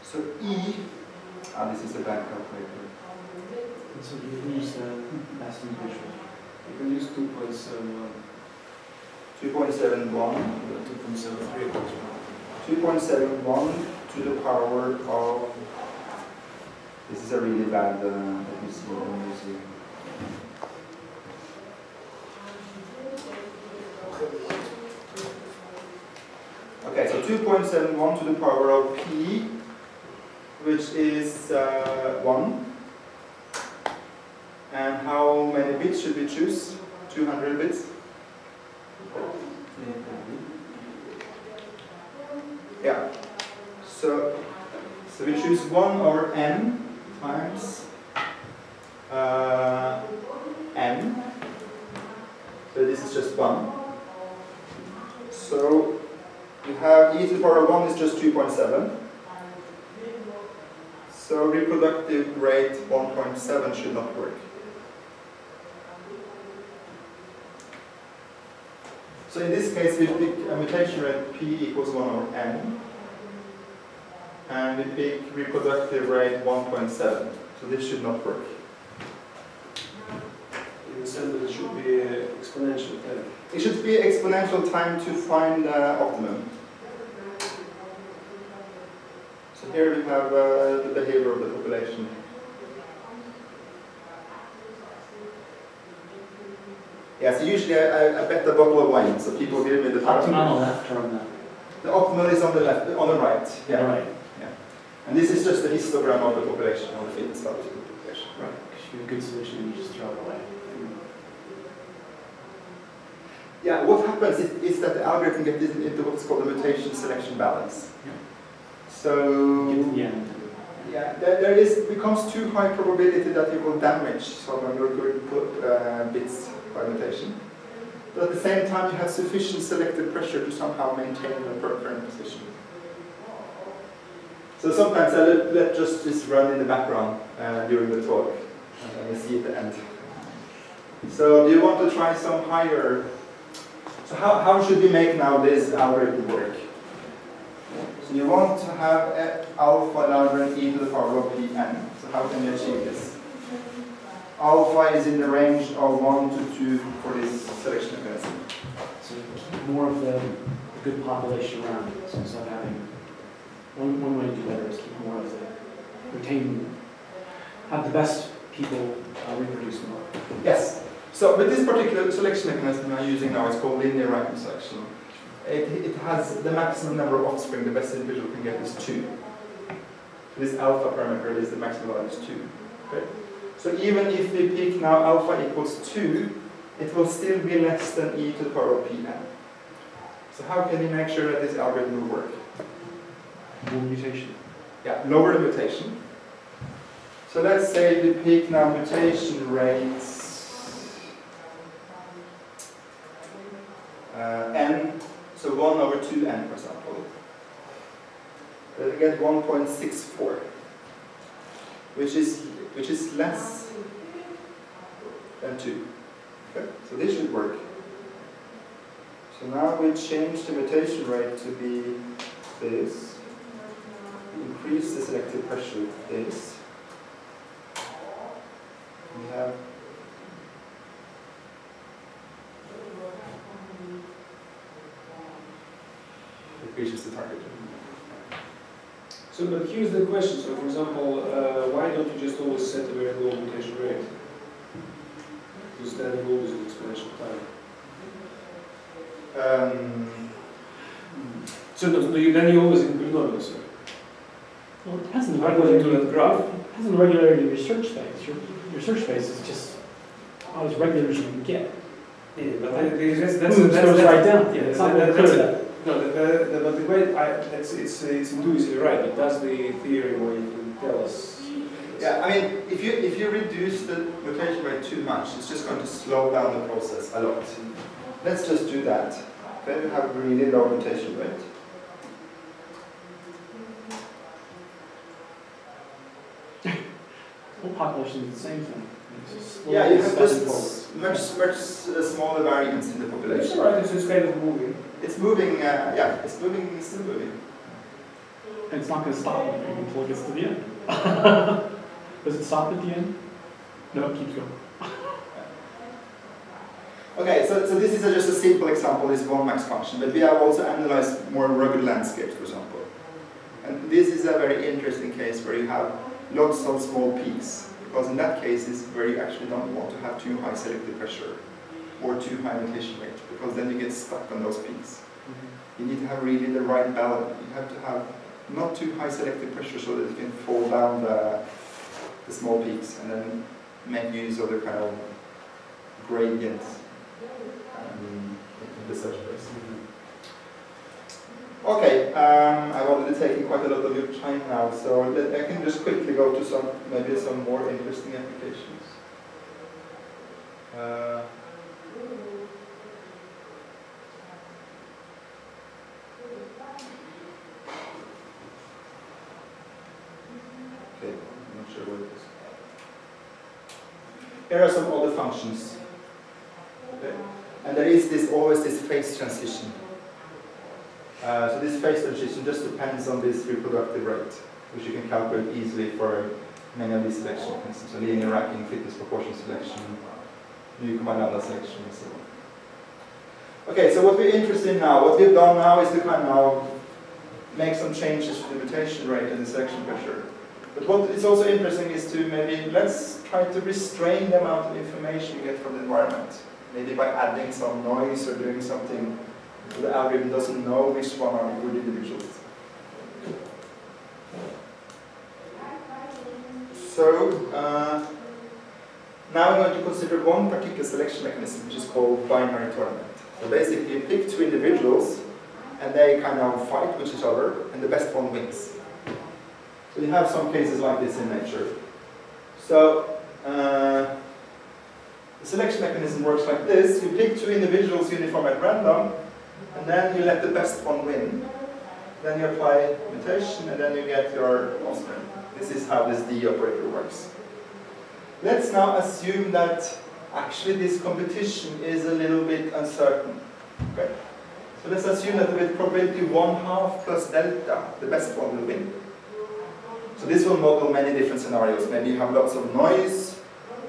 So E, this is a bad calculator. And so you use last individual. You can use 2.71. 2.71. 2.73. 2.71 to the power of. This is a really bad. Let me see. Okay, so 2.71 to the power of P, which is 1. And how many bits should we choose? 200 bits? Yeah. So we choose 1 over n times n. So this is just 1. So we have e to the power of 1 is just 2.7. So reproductive rate 1.7 should not work. So in this case we pick a mutation rate p equals 1 over n. And we pick reproductive rate 1.7. So this should not work. In the sense that it should be exponential time. It should be exponential time to find optimum. So here we have the behavior of the population. Yeah, so usually I bet a bottle of wine, so people give me the optimal on the left or on the? The optimal is on the left, on the right. Yeah. Right. Yeah. And this is just a histogram of the population, of the fitness status of the population. Right. Because you have a good solution, you just throw it away. Yeah, what happens is that the algorithm gets into what's called a mutation selection balance. Yeah. So Get to the end. yeah, there becomes too high probability that you will damage some of your good bits by mutation. But at the same time, you have sufficient selective pressure to somehow maintain the current position. So sometimes I let just this run in the background during the talk, and we see at the end. So do you want to try some higher? So how should we make now this algorithm work? So you want to have alpha lambda e to the power of pn. So how can you achieve this? Alpha is in the range of 1 to 2 for this selection mechanism. So keep more of the good population around. So instead of having one way to do better is keep more of the have the best people reproduce more. Yes. So with this particular selection mechanism I'm using now, it's called linear random selection. It has the maximum number of offspring the best individual can get is 2. This alpha parameter is the maximum value is 2. Okay? So even if we pick now alpha equals 2, it will still be less than e to the power of pn. So how can we make sure that this algorithm will work? More mutation. Yeah, lower the mutation. So let's say we pick now mutation rates n, so 1 over 2n, for example. We get 1.64, which is less than 2. Okay? So this should work. So now we change the mutation rate to be this. We increase the selective pressure with this. We have it reaches the target. So, but here's the question. So, for example, why don't you just always set a very low mutation rate? Because then you lose an exponential time. So, then you always include numbers. Well, it depends on the How do you do that graph? It depends on the regularity of your search space. Your search space is just how as regular as you can get. Yeah, but that's right down. Yeah, it's not very clear that. No, but the way it's intuitively right. But that's the theory where you can tell us. Yeah, I mean, if you reduce the mutation rate too much, it's just going to slow down the process a lot. Let's just do that. Then we have a really low mutation rate. Whole population is the same thing. Yeah, you have just much smaller variance in the population. It's right. It's just kind of moving. It's moving. Yeah, it's moving. It's still moving. And it's not going to stop until it gets to the end. Does it stop at the end? No, it keeps going. Okay, so this is just a simple example, this one max function, but we have also analyzed more rugged landscapes, for example. And this is a very interesting case where you have lots of small peaks, because in that case is where you actually don't want to have too high selective pressure or too high nutation rate, because then you get stuck on those peaks. You need to have really the right balance. You have to have not too high selective pressure so that you can fall down the small peaks and then make use of the kind of gradients in the search space. Okay, I've already taken quite a lot of your time now, so I can just quickly go to maybe some more interesting applications. Okay, I'm not sure what it is. Here are some other functions. Okay. And there is always this phase transition. So this phase transition just depends on this reproductive rate, which you can calculate easily for many of these selections. For instance, so linear racking, fitness proportion selection, Newcombine lambda selection, and so on. Okay, so what we're interested in now, what we've done now is to kind of make some changes to the mutation rate and the selection pressure. But what is also interesting is to maybe, let's try to restrain the amount of information you get from the environment. Maybe by adding some noise or doing something so the algorithm doesn't know which one are good individuals. So, now I'm going to consider one particular selection mechanism, which is called binary tournament. So basically you pick two individuals and they kind of fight with each other and the best one wins. So you have some cases like this in nature. So the selection mechanism works like this. You pick two individuals uniform at random and then you let the best one win. Then you apply mutation and then you get your offspring. This is how this D operator works. Let's now assume that actually this competition is a little bit uncertain. Okay? So let's assume that with probability 1/2 plus delta, the best one will win. So this will model many different scenarios. Maybe you have lots of noise,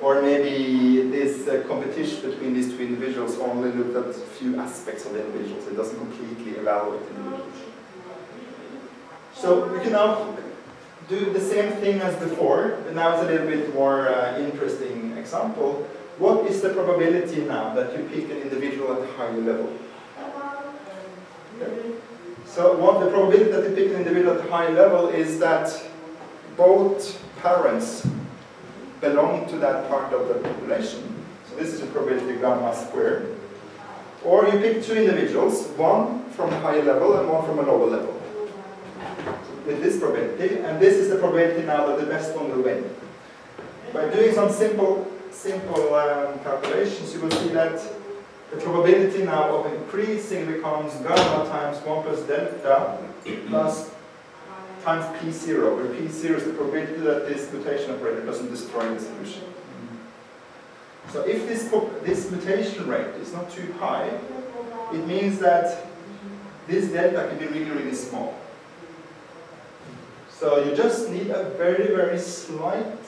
or maybe this competition between these two individuals only looked at a few aspects of the individuals. It doesn't completely evaluate individuals. So we can now do the same thing as before, but now it's a little bit more interesting example. What is the probability now that you pick an individual at a higher level? Okay. So what the probability that you pick an individual at a high level is that both parents belong to that part of the population. So this is a probability gamma squared. Or you pick two individuals, one from a higher level and one from a lower level. With this probability, and this is the probability now that the best one will win. By doing some simple calculations, you will see that the probability now of increasing becomes gamma times 1 plus delta plus times P0, where P0 is the probability that this mutation operator doesn't destroy the solution. So if this mutation rate is not too high, it means that this delta can be really, really small. So you just need a very, very slight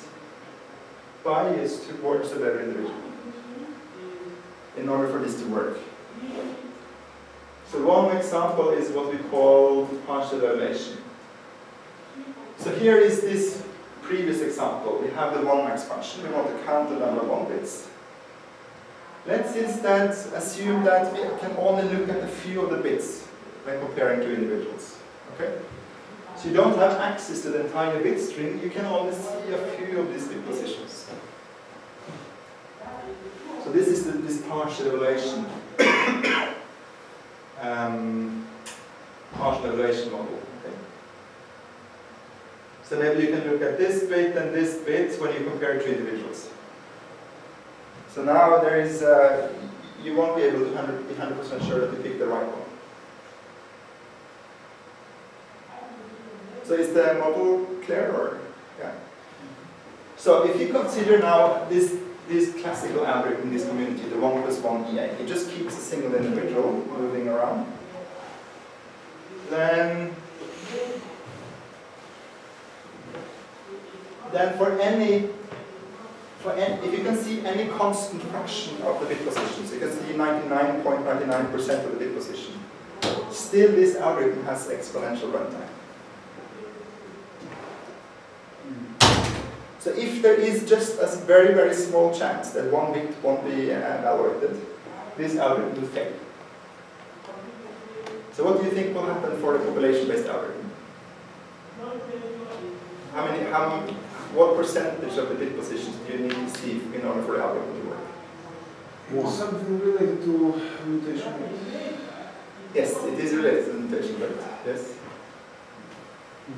bias towards the better individual in order for this to work. So one example is what we call partial evaluation. So here is this previous example. We have the one max function. We want to count the number of 1 bits. Let's instead assume that we can only look at a few of the bits when comparing two individuals. Okay? So you don't have access to the entire bit string. You can only see a few of these bit positions. So this is this partial evaluation. Partial evaluation model. Okay. So maybe you can look at this bit and this bit when you compare two individuals. So now there is, you won't be able to be 100% sure that you pick the right one. So is the model clear, or yeah? So if you consider now this classical algorithm in this community, the 1 plus 1 EA, it just keeps a single individual moving around. Then then if you can see any constant fraction of the bit positions, you can see 99.99% of the bit position, still this algorithm has exponential runtime. So if there is just a very, very small chance that one bit won't be evaluated, this algorithm will fail. So what do you think will happen for the population-based algorithm? What percentage of the bit positions do you need to see in order for the algorithm to work? Something related to mutation rate. Yes, it is related to mutation rate. Yes.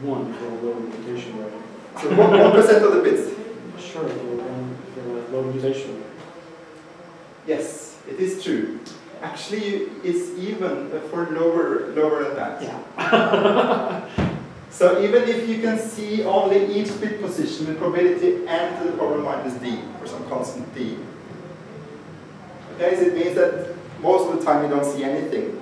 1 for a low mutation rate. So 1% of the bits. Sure, for a low mutation rate. Yes, it is true. Actually, it's even for lower than that. Yeah. So even if you can see only each bit position with probability n to the power minus d, for some constant d. Okay, so it means that most of the time you don't see anything.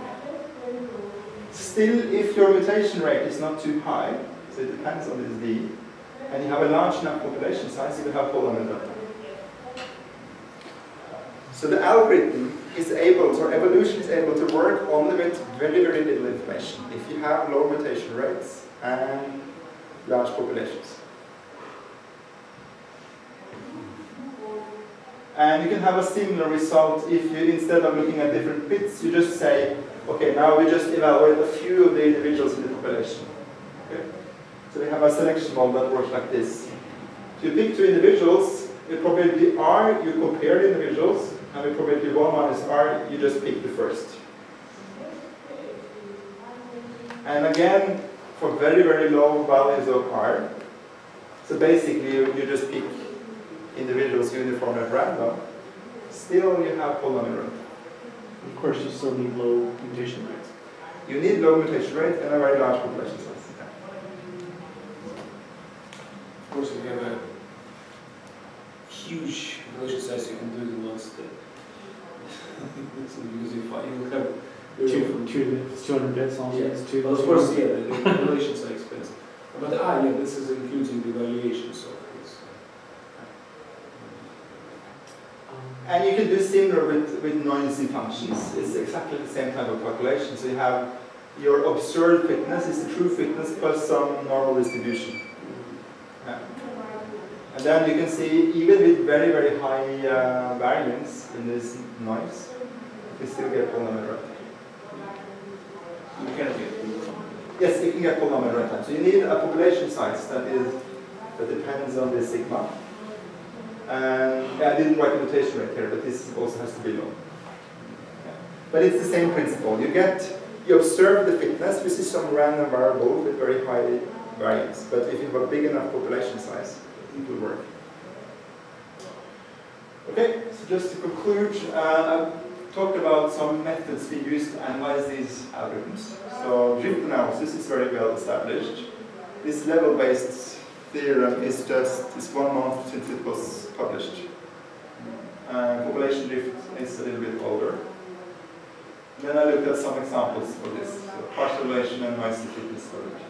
Still, if your mutation rate is not too high, so it depends on this d, and you have a large enough population size, you will have polynomial runtime. So the algorithm is able, or evolution is able to work only with very, very little information if you have low mutation rates and large populations. And you can have a similar result if you, instead of looking at different bits, you just say, okay, now we just evaluate a few of the individuals in the population. Okay? So we have a selection model that works like this. So you pick 2 individuals, with probability R, you compare the individuals, and with probability 1 minus R, you just pick the first. And again, for very, very low values of R, so basically you just pick individuals uniformly at random, still you have polynomial runtime. Of course, you still need low mutation rates. You need low mutation rate and a very large population size. Of course, if you have a huge population size, you can do it in one step. Because you will have 200 bits on yeah. it's 2. Well, of course, yeah, the calculations are expensive. But yeah, this is including the valuation, so it's. And you can do similar with noisy functions. It's exactly the same type of calculation. So you have your observed fitness is the true fitness plus some normal distribution. Yeah. And then you can see, even with very, very high variance in this noise, you still get polynomial runtime. You can get. Yes, you can get polynomial runtime. So you need a population size that depends on the sigma. And I didn't write the mutation rate here, but this also has to be low. Yeah. But it's the same principle. You observe the fitness, which is some random variable with very high variance. But if you have a big enough population size, it will work. Okay, so just to conclude, I've talked about some methods we use to analyze these algorithms. So drift analysis is very well established. This level-based theorem is 1 month since it was published. Population drift is a little bit older. And then I looked at some examples for this. So partial relation and noisy fitness storage.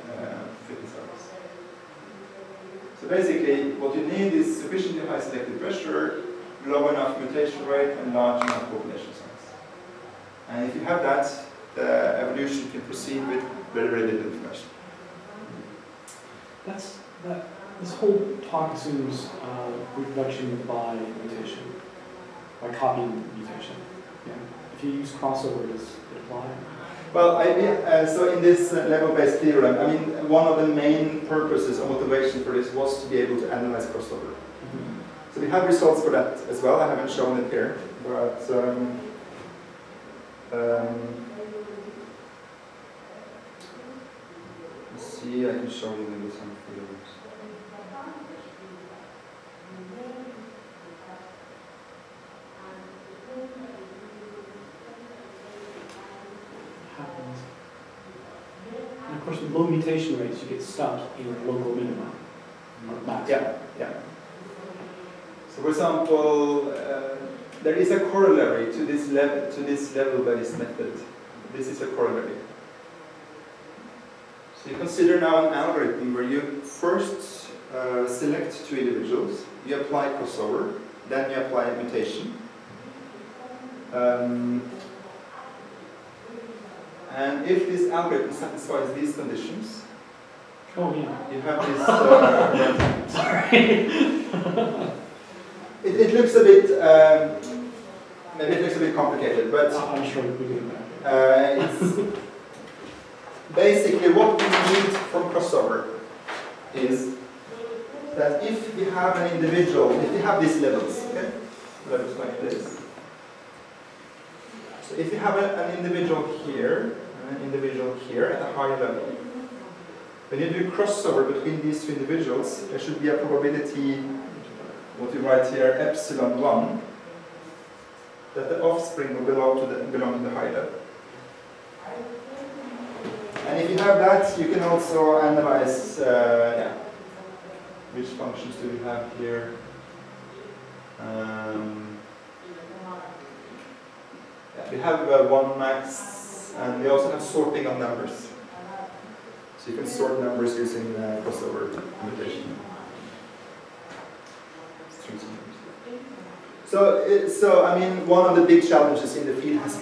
So basically, what you need is sufficiently high selective pressure, low enough mutation rate, and large enough population size. And if you have that, the evolution can proceed with very, very little information. This whole talk assumes reproduction by mutation, by copying mutation. Yeah. If you use crossover, does it apply? Well, so in this level-based theorem, I mean, one of the main purposes or motivation for this was to be able to analyze crossover. Mm-hmm. So we have results for that as well. I haven't shown it here, but let's see. I can show you maybe some theorems. And of course, with low mutation rates, you get stuck in local minima. Max. Yeah, yeah. So, for example, there is a corollary to this level-based method. This is a corollary. So you consider now an algorithm where you first select two individuals, you apply crossover, then you apply mutation. And if this algorithm satisfies these conditions, Oh, yeah. you have this. Sorry. It looks a bit. Maybe it looks a bit complicated, but I'm sure we can do that. it's basically what we need from crossover is that if we have an individual, if we have these levels, okay, levels like this. So if you have an individual here and an individual here at a higher level, when you do crossover between these two individuals, there should be a probability, what we write here, epsilon 1, that the offspring will belong to the high level. And if you have that, you can also analyze, which functions do we have here? We have one max, and we also have sorting of numbers. So you can sort numbers using crossover mutation. So I mean, one of the big challenges in the field has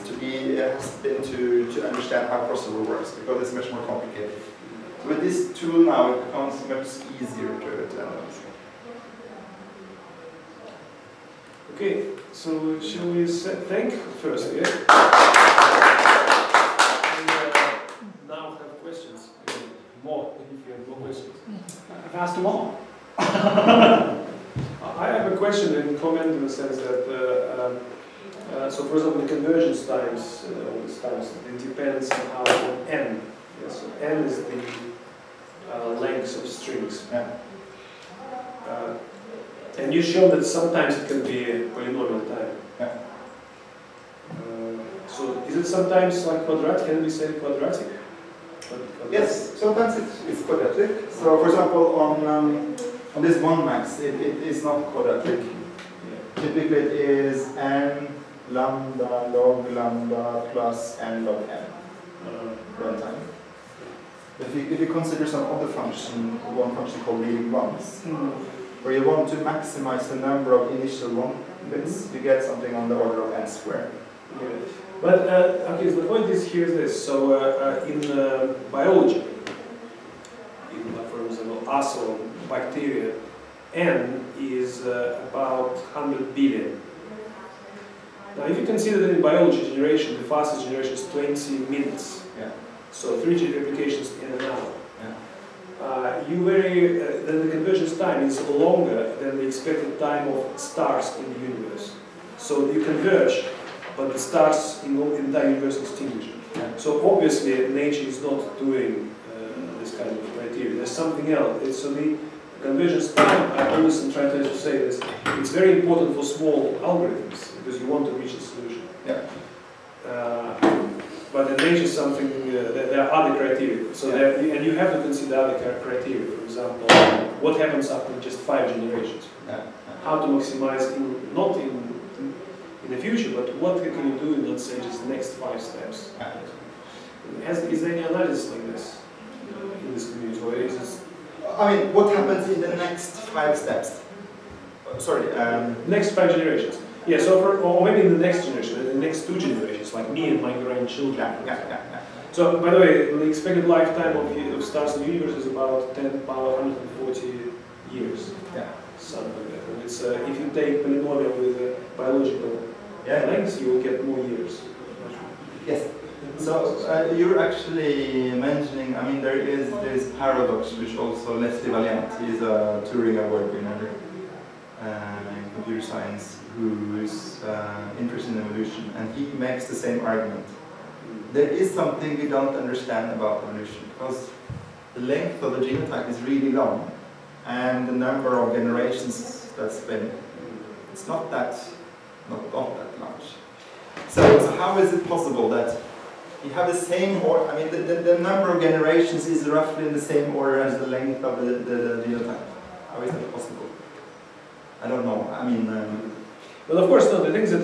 been to understand how crossover works, because it's much more complicated. So with this tool now, it becomes much easier to analyze. Okay, so shall we thank first, yeah? And now have questions. More, if you have more questions. I've asked them all. I have a question and comment in the sense that, so for example, the convergence times, it depends somehow on n. Yes, so n is the length of strings. Yeah. And you show that sometimes it can be a polynomial time. Yeah. So is it sometimes like quadratic? Can we say quadratic? Yes, sometimes it's quadratic. So for example, on this one max, it is not quadratic. Yeah. Typically it is n lambda log lambda plus n log n runtime. If you consider some other function, one function called leading ones, where you want to maximize the number of initial one bits, you get something on the order of n squared. Yeah. But okay, so the point is here is this. So in biology, for example, us or bacteria, n is about 100 billion. Now, if you consider that in biology generation, the fastest generation is 20 minutes. Yeah. So 3 replications in an hour. Yeah. Then the convergence time is longer than the expected time of stars in the universe. So you converge, but the stars in the entire universe extinguish. Yeah. So obviously nature is not doing this kind of criteria. There's something else. So the convergence time, I always try to say this, it's very important for small algorithms because you want to reach a solution. Yeah. But in nature, something there are other criteria. So Yeah. and you have to consider other criteria. For example, what happens after just 5 generations? Yeah. How to maximize not in the future, but what can you do in, let's say, just the next 5 steps? Is there any analysis like this in this community, or is this? I mean, what happens in the next 5 steps? Sorry. Next 5 generations. Yeah. So or maybe in the next generation, the next 2 generations, like me and my grandchildren. Yeah. So, by the way, the expected lifetime of stars in the universe is about 10 power 140 years. Yeah. Something like that. And it's if you take polynomial with biological length, you will get more years. Yes. So you're actually mentioning, I mean, there is this paradox which also Leslie Valiant, he's a Turing Award winner in computer science, who is interested in evolution, and he makes the same argument. There is something we don't understand about evolution, because the length of the genotype is really long, and the number of generations that's been, it's not that large. So how is it possible that you have the same order? I mean, the number of generations is roughly in the same order as the length of the genotype. How is that possible? I don't know. I mean. Well, of course, no. The thing is that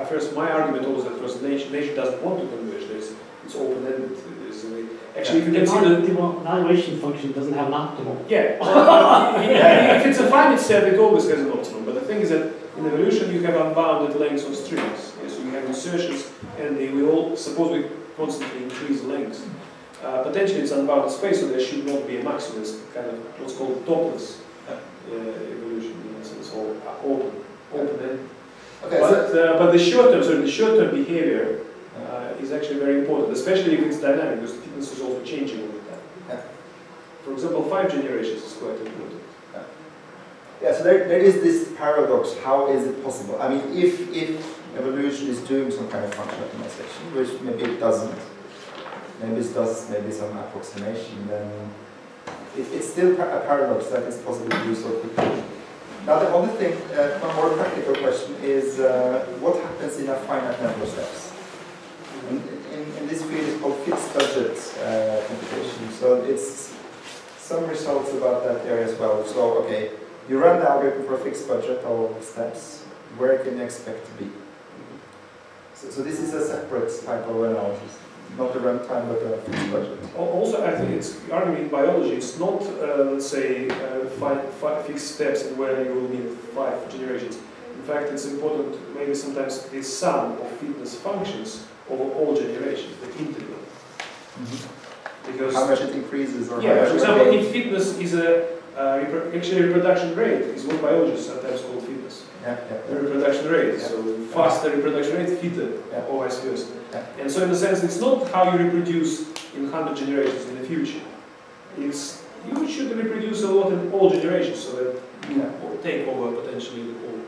first my argument was that first nature doesn't want to converge. It's open-ended. Actually, Actually, if you can see the evaluation function doesn't have an optimal. If it's a finite set, it always has an optimum. But the thing is that in evolution, you have unbounded lengths of strings. So you have insertions, and they will all, suppose we constantly increase lengths. Potentially, it's unbounded space, so there should not be a maximum. It's kind of what's called topless evolution. It's all open-ended. Okay, but the short-term behavior is actually very important, especially if it's dynamic, because the fitness is also changing all the time. Yeah. For example, 5 generations is quite important. Yeah, so there is this paradox. How is it possible? I mean, if evolution is doing some kind of function optimization, which maybe it doesn't, maybe it does maybe some approximation, then it's still a paradox that it's possible to do so quickly. Now the other thing, one more practical question is what happens in a finite number of steps? In this field it's called fixed budget computation, so it's some results about that area as well. So okay, you run the algorithm for a fixed budget of steps, where can you expect to be? So this is a separate type of analysis, not a runtime but a fixed budget. Also, I think it's arguing in biology, it's not, let's say, five fixed steps and where you will need 5 generations. In fact, it's important, maybe sometimes the sum of fitness functions over all generations, the integral. Because how much it increases or yeah, for example, if fitness is actually reproduction rate is what biologists sometimes call fitness. The reproduction rate, so faster reproduction rate, fitter, or vice versa. And so in a sense, it's not how you reproduce in 100 generations in the future. It's you should reproduce a lot in all generations so that you take over potentially the whole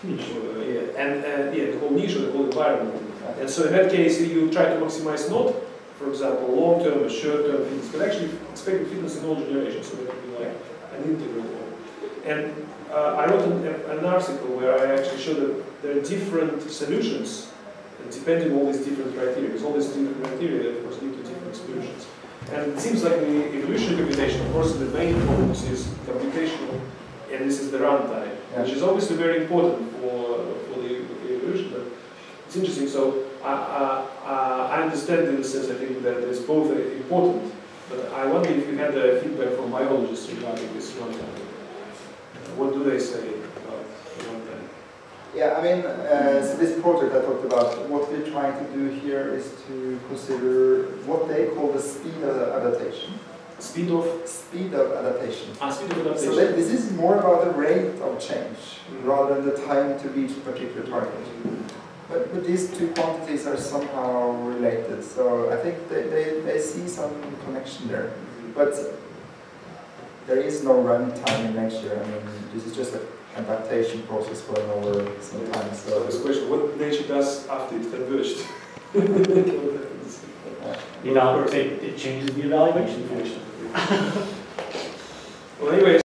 niche, the whole niche or the whole environment. And so in that case, you try to maximize not, for example, long-term or short-term fitness, but actually expected fitness in all generations, so that would be like an integral one. And I wrote an article where I actually showed that there are different solutions depending on all these different criteria, because all these different criteria, of course, lead to different solutions. And it seems like the evolution computation, of course, the main focus is computational, and this is the runtime, which is obviously very important for the evolution. But it's interesting. So I understand in the sense, I think that it's both important, but I wonder if you had feedback from biologists regarding this runtime. What do they say about runtime? Yeah, I mean, so this project I talked about, what we're trying to do here is to consider what they call the speed of adaptation. Speed of? Speed of adaptation. Speed of adaptation. So this is more about the rate of change, rather than the time to reach a particular target. But these two quantities are somehow related, so I think they see some connection there. But there is no runtime in nature. I mean, this is just an adaptation process going over some time. So this question, what nature does after it's converged? It changes the evaluation function. Well, anyway.